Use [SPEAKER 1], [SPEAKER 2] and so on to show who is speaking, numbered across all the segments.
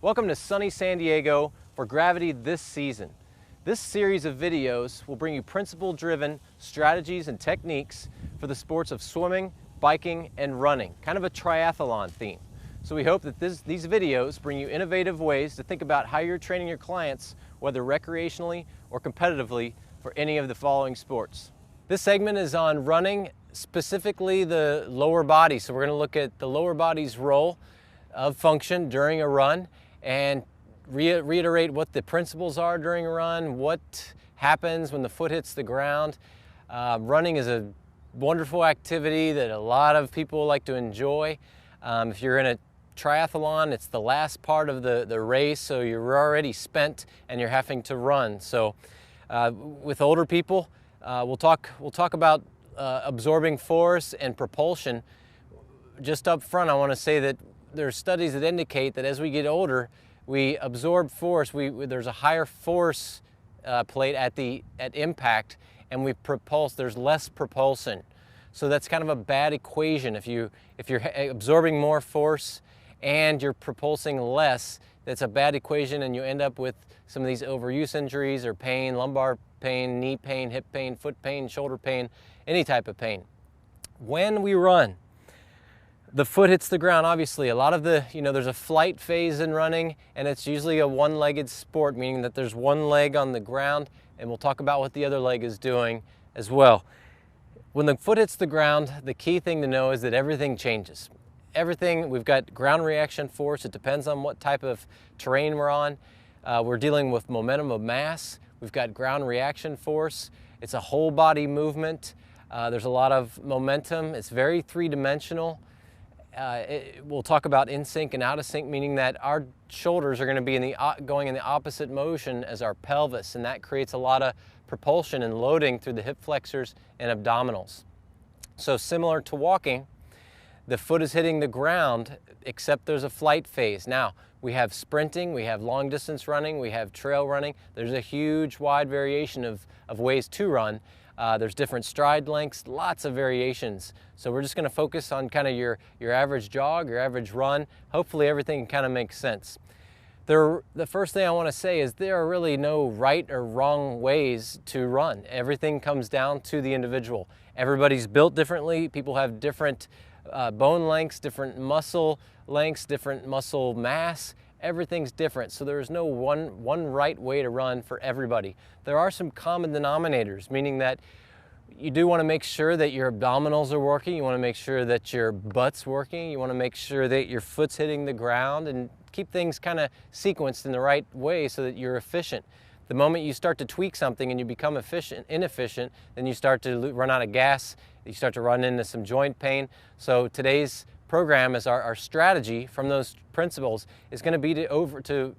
[SPEAKER 1] Welcome to sunny San Diego for Gravity This Season. This series of videos will bring you principle-driven strategies and techniques for the sports of swimming, biking, and running, kind of a triathlon theme. So we hope that these videos bring you innovative ways to think about how you're training your clients, whether recreationally or competitively, for any of the following sports. This segment is on running, specifically the lower body. So we're going to look at the lower body's role of function during a run and reiterate what the principles are during a run, what happens when the foot hits the ground. Running is a wonderful activity that a lot of people like to enjoy. If you're in a triathlon, it's the last part of the race, so you're already spent and you're having to run. So with older people, we'll talk about absorbing force and propulsion. Just up front, I want to say that there are studies that indicate that as we get older, we absorb force. There's a higher force plate at impact, and we propulse. There's less propulsion. So that's kind of a bad equation. If you're absorbing more force and you're propulsing less, that's a bad equation, and you end up with some of these overuse injuries or pain, lumbar pain, knee pain, hip pain, foot pain, shoulder pain, any type of pain. When we run, the foot hits the ground. Obviously, a lot of there's a flight phase in running, and it's usually a one-legged sport, meaning that there's one leg on the ground, and we'll talk about what the other leg is doing as well. When the foot hits the ground, the key thing to know is that everything changes. We've got ground reaction force. It depends on what type of terrain we're on. We're dealing with momentum of mass. We've got ground reaction force. It's a whole body movement. There's a lot of momentum. It's very three-dimensional. We'll talk about in sync and out of sync, meaning that our shoulders are going to be going in the opposite motion as our pelvis, and that creates a lot of propulsion and loading through the hip flexors and abdominals. So similar to walking, the foot is hitting the ground, except there's a flight phase. Now, we have sprinting, we have long distance running, we have trail running. There's a huge wide variation of ways to run. There's different stride lengths, lots of variations. So we're just going to focus on kind of your average jog, your average run. Hopefully everything kind of makes sense. The first thing I want to say is there are really no right or wrong ways to run. Everything comes down to the individual. Everybody's built differently. People have different bone lengths, different muscle lengths, different muscle mass. Everything's different, so there's no one right way to run for everybody. There are some common denominators, meaning that you do want to make sure that your abdominals are working, you want to make sure that your butt's working, you want to make sure that your foot's hitting the ground, and keep things kind of sequenced in the right way so that you're efficient. The moment you start to tweak something and you become inefficient, then you start to run out of gas, you start to run into some joint pain. So today's program is our strategy from those principles is going to be to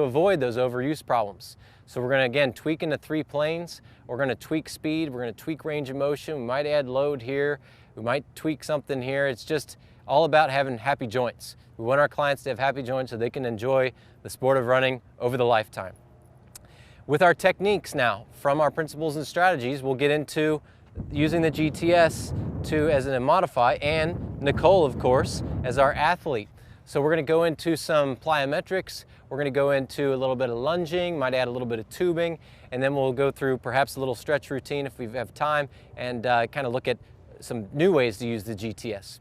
[SPEAKER 1] avoid those overuse problems. So we're going to again tweak into 3 planes. We're going to tweak speed, we're going to tweak range of motion, we might add load here, we might tweak something here. It's just all about having happy joints. We want our clients to have happy joints so they can enjoy the sport of running over the lifetime. With our techniques now, from our principles and strategies, we'll get into using the GTS as a modify, and Nicole, of course, as our athlete. So we're going to go into some plyometrics, we're going to go into a little bit of lunging, might add a little bit of tubing, and then we'll go through perhaps a little stretch routine if we have time, and kind of look at some new ways to use the GTS.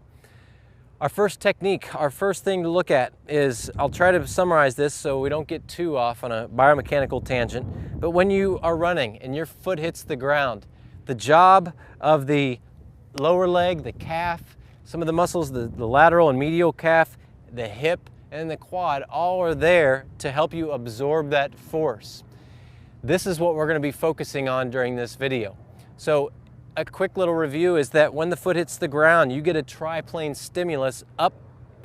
[SPEAKER 1] Our first technique, our first thing to look at is, I'll try to summarize this so we don't get too off on a biomechanical tangent, but when you are running and your foot hits the ground, the job of the lower leg, the calf, some of the muscles, the lateral and medial calf, the hip, and the quad, all are there to help you absorb that force. This is what we're going to be focusing on during this video. So a quick little review is that when the foot hits the ground, you get a triplane stimulus up,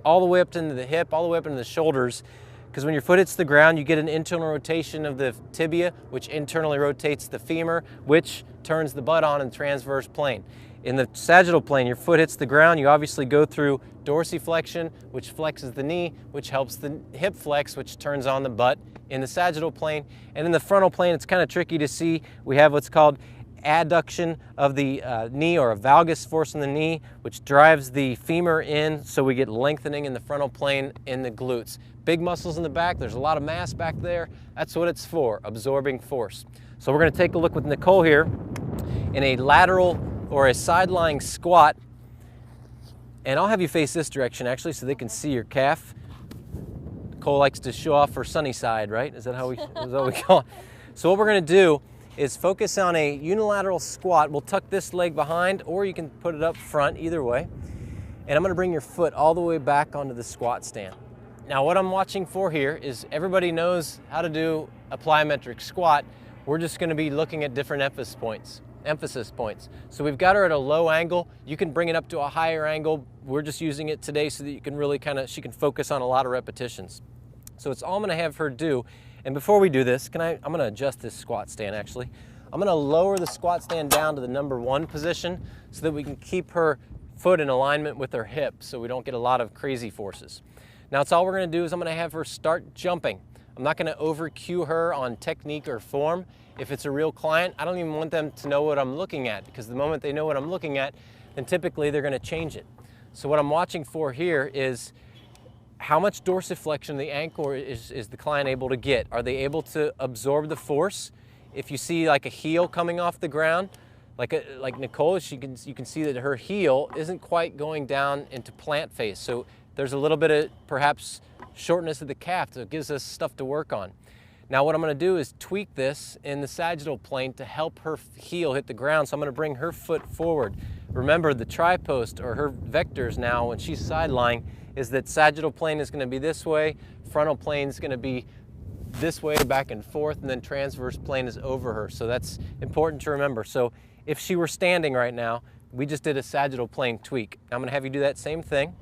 [SPEAKER 1] all the way up into the hip, all the way up into the shoulders, because when your foot hits the ground, you get an internal rotation of the tibia, which internally rotates the femur, which turns the butt on in the transverse plane. In the sagittal plane, your foot hits the ground, you obviously go through dorsiflexion, which flexes the knee, which helps the hip flex, which turns on the butt in the sagittal plane. And in the frontal plane, it's kind of tricky to see. We have what's called adduction of the knee, or a valgus force in the knee, which drives the femur in, so we get lengthening in the frontal plane in the glutes. Big muscles in the back, there's a lot of mass back there. That's what it's for, absorbing force. So we're gonna take a look with Nicole here in a lateral or a side-lying squat. And I'll have you face this direction actually so they can see your calf. Nicole likes to show off her sunny side, right? Is that how is that what we call it? So what we're gonna do is focus on a unilateral squat. We'll tuck this leg behind, or you can put it up front, either way. And I'm gonna bring your foot all the way back onto the squat stand. Now what I'm watching for here is, everybody knows how to do a plyometric squat. We're just gonna be looking at different emphasis points. So we've got her at a low angle. You can bring it up to a higher angle. We're just using it today so that you can really she can focus on a lot of repetitions. So it's all I'm gonna have her do. And before we do this, I'm gonna adjust this squat stand actually. I'm gonna lower the squat stand down to the number 1 position so that we can keep her foot in alignment with her hip so we don't get a lot of crazy forces. Now it's all we're gonna do is I'm gonna have her start jumping. I'm not gonna over cue her on technique or form. If it's a real client, I don't even want them to know what I'm looking at, because the moment they know what I'm looking at, then typically they're gonna change it. So what I'm watching for here is, how much dorsiflexion of the ankle is the client able to get? Are they able to absorb the force? If you see like a heel coming off the ground, like Nicole, you can see that her heel isn't quite going down into plant face. So there's a little bit of perhaps shortness of the calf, so it gives us stuff to work on. Now what I'm gonna do is tweak this in the sagittal plane to help her heel hit the ground. So I'm gonna bring her foot forward. Remember, the tripost, or her vectors now when she's side-lying, is that sagittal plane is gonna be this way, frontal plane is gonna be this way, back and forth, and then transverse plane is over her. So that's important to remember. So if she were standing right now, we just did a sagittal plane tweak. I'm gonna have you do that same thing.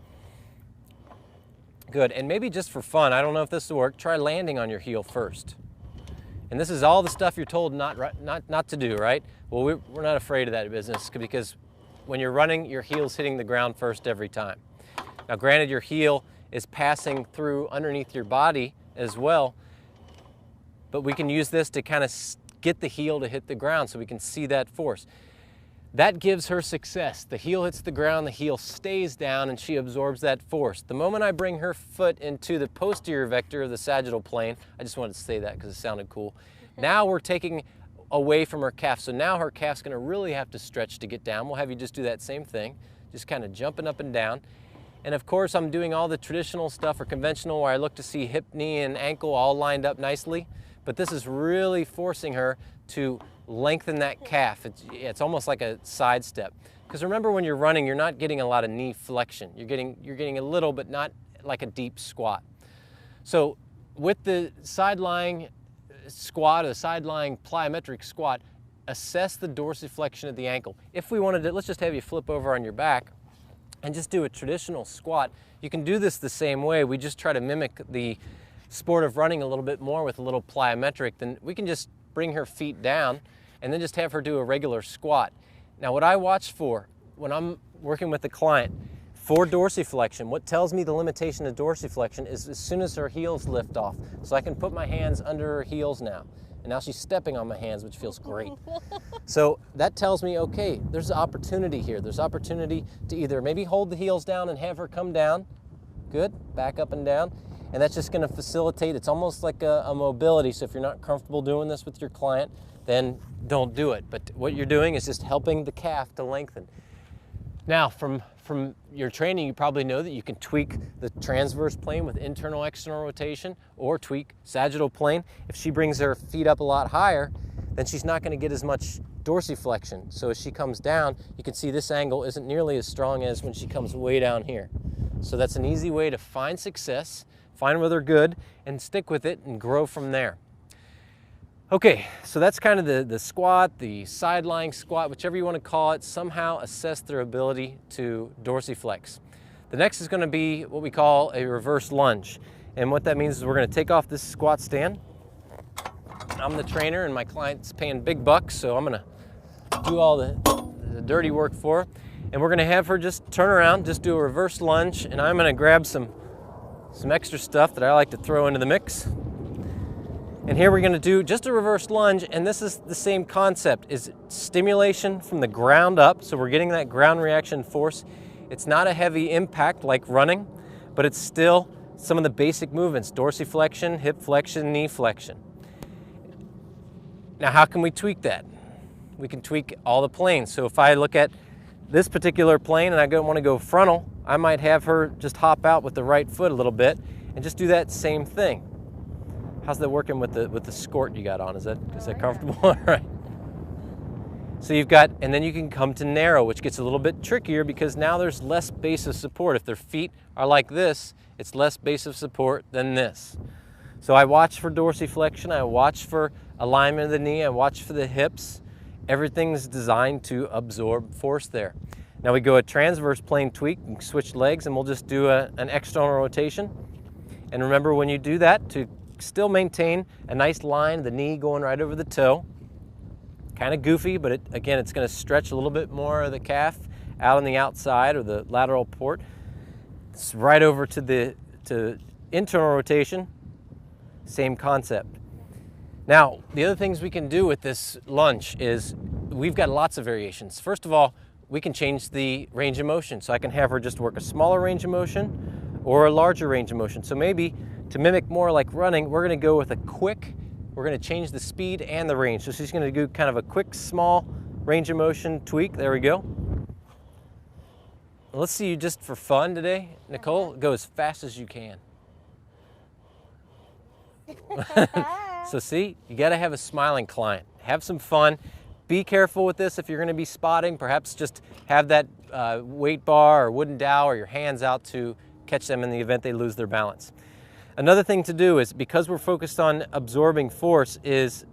[SPEAKER 1] Good, and maybe just for fun, I don't know if this will work, try landing on your heel first. And this is all the stuff you're told not to do, right? Well, we're not afraid of that business, because when you're running, your heel's hitting the ground first every time. Now granted, your heel is passing through underneath your body as well, but we can use this to kind of get the heel to hit the ground so we can see that force. That gives her success. The heel hits the ground, the heel stays down, and she absorbs that force. The moment I bring her foot into the posterior vector of the sagittal plane, I just wanted to say that because it sounded cool. Now we're taking away from her calf. So now her calf's gonna really have to stretch to get down. We'll have you just do that same thing, just kind of jumping up and down. And of course, I'm doing all the traditional stuff, or conventional, where I look to see hip, knee, and ankle all lined up nicely. But this is really forcing her to lengthen that calf. It's almost like a side step. Because remember, when you're running, you're not getting a lot of knee flexion. You're getting a little, but not like a deep squat. So with the side-lying squat, or the side-lying plyometric squat, assess the dorsiflexion of the ankle. If we wanted to, let's just have you flip over on your back and just do a traditional squat. You can do this the same way. We just try to mimic the sport of running a little bit more with a little plyometric. Then we can just bring her feet down and then just have her do a regular squat. Now what I watch for when I'm working with the client for dorsiflexion, what tells me the limitation of dorsiflexion is as soon as her heels lift off. So I can put my hands under her heels now. And now she's stepping on my hands, which feels great. So that tells me, okay, there's opportunity here. There's opportunity to either maybe hold the heels down and have her come down. Good, back up and down. And that's just gonna facilitate, it's almost like a mobility. So if you're not comfortable doing this with your client, then don't do it. But what you're doing is just helping the calf to lengthen. Now, from your training, you probably know that you can tweak the transverse plane with internal external rotation, or tweak sagittal plane. If she brings her feet up a lot higher, then she's not gonna get as much dorsiflexion. So as she comes down, you can see this angle isn't nearly as strong as when she comes way down here. So that's an easy way to find success, find where they're good, and stick with it and grow from there. Okay, so that's kind of the squat, the side-lying squat, whichever you want to call it. Somehow assess their ability to dorsiflex. The next is going to be what we call a reverse lunge. And what that means is we're going to take off this squat stand. I'm the trainer and my client's paying big bucks, so I'm going to do all the dirty work for her. And we're going to have her just turn around, just do a reverse lunge, and I'm going to grab some extra stuff that I like to throw into the mix. And here we're gonna do just a reverse lunge, and this is the same concept, is stimulation from the ground up, so we're getting that ground reaction force. It's not a heavy impact like running, but it's still some of the basic movements, dorsiflexion, hip flexion, knee flexion. Now, how can we tweak that? We can tweak all the planes. So if I look at this particular plane and I want to go frontal, I might have her just hop out with the right foot a little bit and just do that same thing. How's that working with the skort you got on? Is that comfortable? All right. So you've got, and then you can come to narrow, which gets a little bit trickier because now there's less base of support. If their feet are like this, it's less base of support than this. So I watch for dorsiflexion, I watch for alignment of the knee, I watch for the hips. Everything's designed to absorb force there. Now we go a transverse plane tweak, and switch legs, and we'll just do an external rotation. And remember, when you do that, to still maintain a nice line, the knee going right over the toe. Kind of goofy, but again, it's going to stretch a little bit more of the calf out on the outside or the lateral port. It's right over to internal rotation, same concept. Now, the other things we can do with this lunge is we've got lots of variations. First of all, we can change the range of motion. So I can have her just work a smaller range of motion or a larger range of motion. So maybe to mimic more like running, we're going to go with a quick. We're going to change the speed and the range. So she's going to do kind of a quick, small range of motion tweak. There we go. Let's see you just for fun today. Nicole, go as fast as you can. So see, you got to have a smiling client. Have some fun. Be careful with this if you're going to be spotting. Perhaps just have that weight bar or wooden dowel or your hands out to catch them in the event they lose their balance. Another thing to do is, because we're focused on absorbing force, is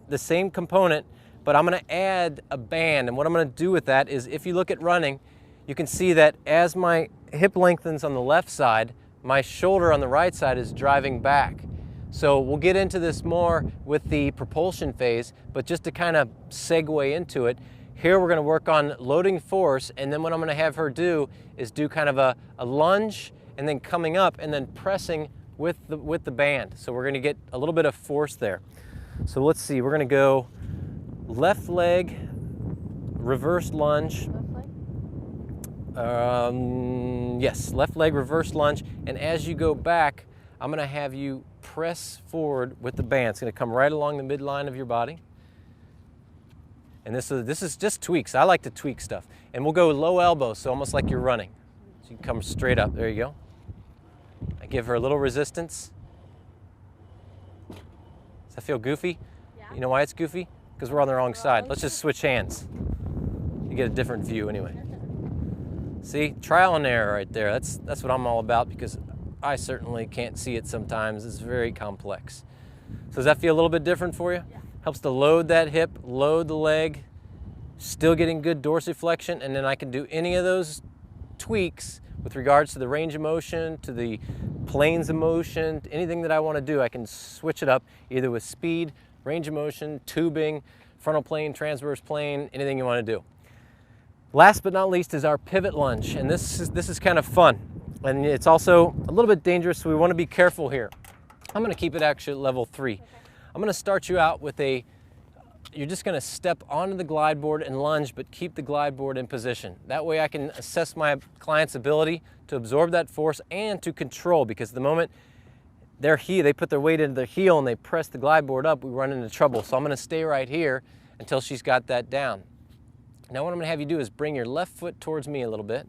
[SPEAKER 1] the same component, but I'm going to add a band. And what I'm going to do with that is, if you look at running, you can see that as my hip lengthens on the left side, my shoulder on the right side is driving back. So we'll get into this more with the propulsion phase, but just to kind of segue into it, here we're going to work on loading force, and then what I'm going to have her do is do kind of a lunge, and then coming up and then pressing with the band. So we're going to get a little bit of force there. So let's see, we're going to go left leg, reverse lunge. Yes, left leg, reverse lunge. And as you go back, I'm going to have you press forward with the band. It's going to come right along the midline of your body. And this is just tweaks. I like to tweak stuff. And we'll go low elbow, so almost like you're running. So you can come straight up. There you go. I give her a little resistance. Does that feel goofy? Yeah. You know why it's goofy? Because we're on the wrong side. Let's just switch hands. You get a different view anyway. See, trial and error right there. That's what I'm all about, because I certainly can't see it sometimes. It's very complex. So does that feel a little bit different for you? Yeah. Helps to load that hip, load the leg, still getting good dorsiflexion, and then I can do any of those tweaks with regards to the range of motion, to the planes of motion, anything that I want to do. I can switch it up either with speed, range of motion, tubing, frontal plane, transverse plane, anything you want to do. Last but not least is our pivot lunge, and this is kind of fun, and it's also a little bit dangerous, so we want to be careful here. I'm going to keep it actually at level 3. Okay. I'm going to start you out with you're just going to step onto the glide board and lunge, but keep the glide board in position. That way I can assess my client's ability to absorb that force and to control, because the moment they put their weight into their heel and they press the glide board up, we run into trouble. So I'm going to stay right here until she's got that down. Now what I'm going to have you do is bring your left foot towards me a little bit.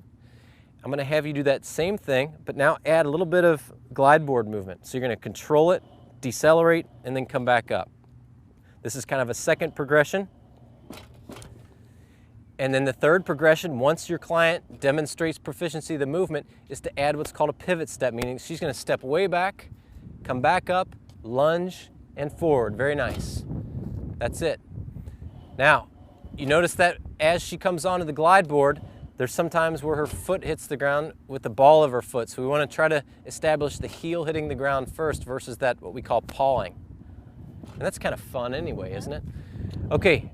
[SPEAKER 1] I'm going to have you do that same thing, but now add a little bit of glide board movement. So you're going to control it, decelerate, and then come back up. This is kind of a second progression. And then the third progression, once your client demonstrates proficiency of the movement, is to add what's called a pivot step, meaning she's going to step way back, come back up, lunge, and forward. Very nice. That's it. Now, you notice that as she comes onto the glide board, there's sometimes where her foot hits the ground with the ball of her foot. So we want to try to establish the heel hitting the ground first versus that what we call pawing. And that's kind of fun anyway, isn't it? Okay,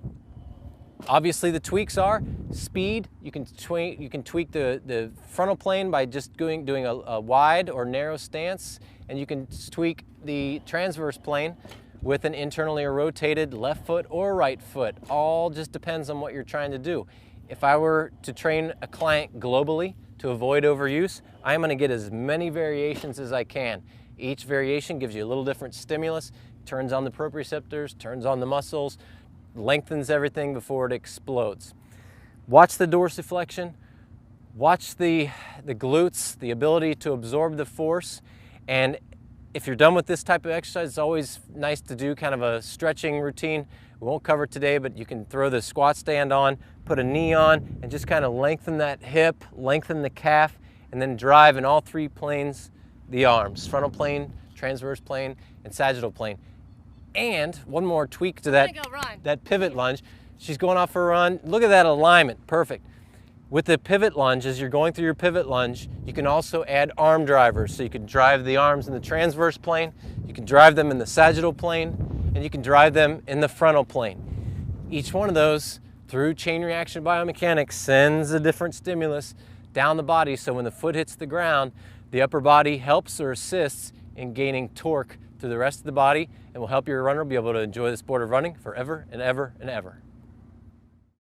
[SPEAKER 1] obviously the tweaks are speed. You can tweak the frontal plane by just doing a wide or narrow stance, and you can tweak the transverse plane with an internally rotated left foot or right foot. All just depends on what you're trying to do. If I were to train a client globally to avoid overuse, I'm going to get as many variations as I can. Each variation gives you a little different stimulus, turns on the proprioceptors, turns on the muscles, lengthens everything before it explodes. Watch the dorsiflexion, watch the glutes, the ability to absorb the force, and if you're done with this type of exercise, it's always nice to do kind of a stretching routine. We won't cover it today, but you can throw the squat stand on, put a knee on, and just kind of lengthen that hip, lengthen the calf, and then drive in all three planes the arms, frontal plane, transverse plane, and sagittal plane. And one more tweak to that pivot lunge. She's going off for a run. Look at that alignment, perfect. With the pivot lunge, as you're going through your pivot lunge, you can also add arm drivers. So you can drive the arms in the transverse plane, you can drive them in the sagittal plane, and you can drive them in the frontal plane. Each one of those, through chain reaction biomechanics, sends a different stimulus down the body, so when the foot hits the ground, the upper body helps or assists in gaining torque through the rest of the body and will help your runner be able to enjoy the sport of running forever and ever and ever.